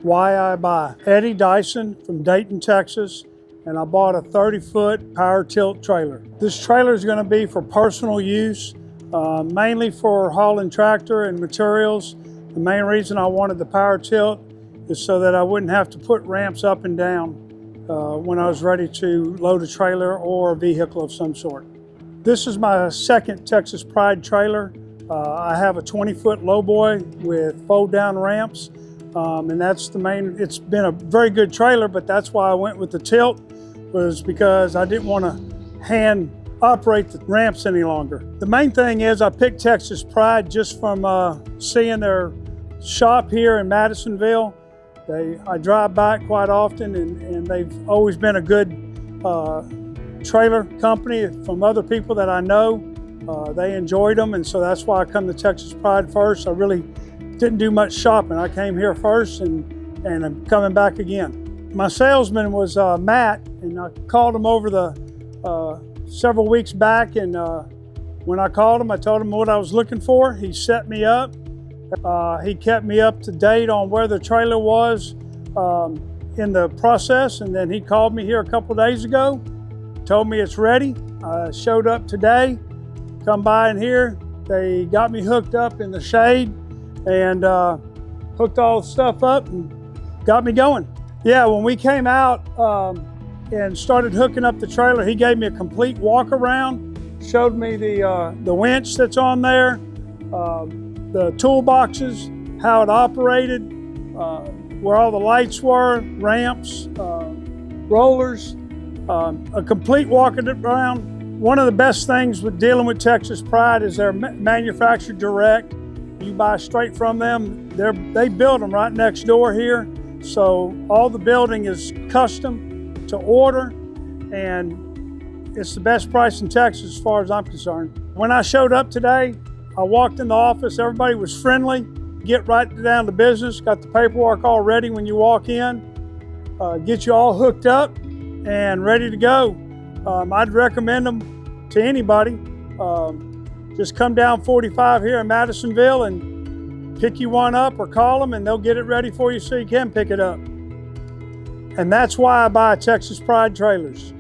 Why I buy. Eddie Dyson from Dayton, Texas, and I bought a 30-foot power tilt trailer. This trailer is going to be for personal use, mainly for hauling tractor and materials. The main reason I wanted the power tilt is so that I wouldn't have to put ramps up and down when I was ready to load a trailer or a vehicle of some sort. This is my second Texas Pride trailer. I have a 20-foot lowboy with fold-down ramps. And that's the main, it's been a very good trailer, but that's why I went with the tilt, was because I didn't want to hand operate the ramps any longer. The main thing is I picked Texas Pride just from seeing their shop here in Madisonville. I drive by it quite often, and they've always been a good trailer company from other people that I know. They enjoyed them, and so that's why I come to Texas Pride first. I really didn't do much shopping. I came here first and I'm coming back again. My salesman was Matt, and I called him over the several weeks back, and when I called him, I told him what I was looking for. He set me up. He kept me up to date on where the trailer was in the process, and then he called me here a couple days ago, told me it's ready. I showed up today, come by in here. They got me hooked up in the shade and hooked all the stuff up and got me going. Yeah, when we came out and started hooking up the trailer, he gave me a complete walk around, showed me the winch that's on there, the toolboxes, how it operated, where all the lights were, ramps, rollers, a complete walking around. One of the best things with dealing with Texas Pride is they're manufactured direct. You buy straight from them. They build them right next door here. So all the building is custom to order, and it's the best price in Texas as far as I'm concerned. When I showed up today, I walked in the office, everybody was friendly, get right down to business, got the paperwork all ready when you walk in, get you all hooked up and ready to go. I'd recommend them to anybody. Just come down 45 here in Madisonville and pick you one up, or call them and they'll get it ready for you so you can pick it up. And that's why I buy Texas Pride trailers.